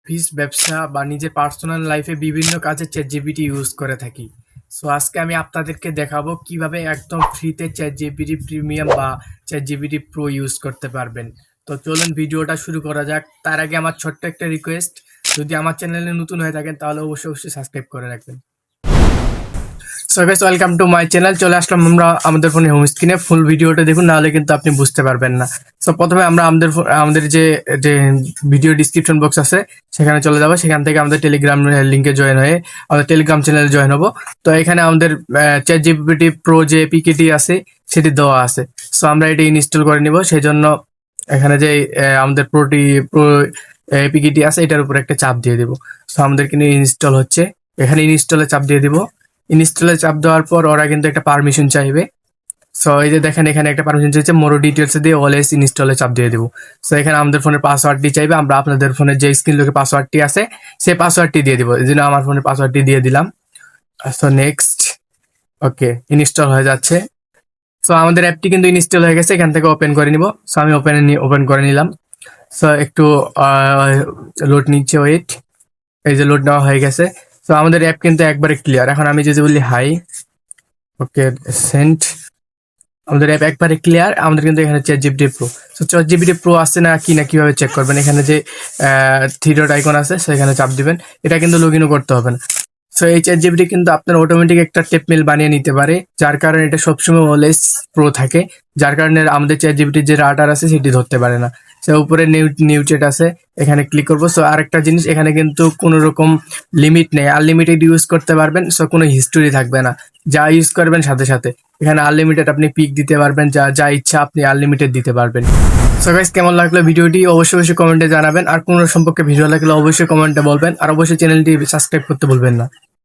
Office, ব্যবসা বা নিজের পার্সোনাল লাইফে বিভিন্ন কাজে ChatGPT ইউজ করে থাকি। সো আজকে আমি আপনাদেরকে দেখাবো কিভাবে একদম ফ্রিতে ChatGPT প্রিমিয়াম বা ChatGPT প্রো ইউজ করতে পারবেন। তো চলুন ভিডিওটা শুরু করা যাক। তার আগে আমার ছোট্ট একটা রিকোয়েস্ট, যদি আমার চ্যানেলে নতুন হয়ে থাকেন তাহলে অবশ্যই সাবস্ক্রাইব করে রাখবেন। So guys, welcome to my channel. চলে আসলাম আমরা আমাদের ফোনে হোম স্ক্রিনে। ফুল ভিডিওটা দেখুন, নাহলে কিন্তু আপনি বুঝতে পারবেন না। সো প্রথমে আমরা আমাদের যে যে ভিডিও ডিসক্রিপশন বক্স আছে সেখানে চলে যাব। সেখান থেকে আমাদের টেলিগ্রাম লিঙ্কে জয়েন হয়ে আমাদের টেলিগ্রাম চ্যানেলে জয়েন হব। তো এখানে আমাদের ChatGPT প্রো যে পিকেটি আছে সেটি দেওয়া আছে। সো আমরা এটি ইনস্টল করে নিব। সেই জন্য এখানে যে আমাদের প্রো পিকেটি আছে এটার উপর একটা চাপ দিয়ে দিব। সো আমাদের কিন্তু ইনস্টল হচ্ছে, এখানে ইনস্টলে চাপ দিয়ে দিব। ইনস্টলে চাপ দেওয়ার পর ওরা কিন্তু একটা পারমিশন চাইবে। সো এই যে দেখেন এখানে একটা পারমিশন চাইছে, মোরো ডিটেলস দিয়ে অলওয়েজ ইনস্টলে চাপ দিয়ে দেবো। সো এখানে আমাদের ফোনের পাসওয়ার্ডটি চাইবে, আমরা আপনাদের ফোনের যে স্ক্রিন লকে পাসওয়ার্ডটি আছে সেই পাসওয়ার্ডটি দিয়ে দিব। এই জন্য আমার ফোনের পাসওয়ার্ডটি দিয়ে দিলাম। সো নেক্সট, ওকে, ইনস্টল হয়ে যাচ্ছে। সো আমাদের অ্যাপটি কিন্তু ইনস্টল হয়ে গেছে, এখান থেকে ওপেন করে নিব। সো আমি ওপেন করে নিলাম। সো একটু লোড নিচ্ছে, ওয়েট। এই যে লোড নেওয়া হয়ে গেছে। তো আমাদের অ্যাপ কিন্তু একবারে ক্লিয়ার। এখন আমি যদি বলি হাই, ওকে, সেন্ট, আমাদের অ্যাপ একবারে ক্লিয়ার। আমাদের কিন্তু এখানে ChatGPT প্রো। তো ChatGPT প্রো আসছে না কিভাবে চেক করবেন? এখানে যে থ্রি ডট আইকন আছে সেখানে চাপ দিবেন। এটা কিন্তু লগ ইনও করতে হবে না। সো এই ChatGPT কিন্তু আপনার অটোমেটিক একটা টেপ মেল বানিয়ে নিতে পারে, যার কারণে এটা সবসময় অলওয়েজ প্রো থাকে, যার কারণে আমাদের ChatGPT যে রাডার আছে সেটি ধরতে পারে না। সো উপরে নিউ চ্যাট আছে, এখানে ক্লিক করবো। সো আরেকটা জিনিস, এখানে কিন্তু কোনো রকম লিমিট নেই, আনলিমিটেড ইউজ করতে পারবেন। সো কোনো হিস্টোরি থাকবে না, যা ইউজ করবেন সাথে সাথে। এখানে আনলিমিটেড আপনি পিক দিতে পারবেন, যা ইচ্ছা আপনি আনলিমিটেড দিতে পারবেন। সো গাইস, কেমন লাগলো ভিডিওটি অবশ্যই কমেন্টে জানাবেন। আর কোনো সম্পর্কে ভিডিও লাগলে অবশ্যই কমেন্টে বলবেন। আর অবশ্যই চ্যানেলটি সাবস্ক্রাইব করতে ভুলবেন না।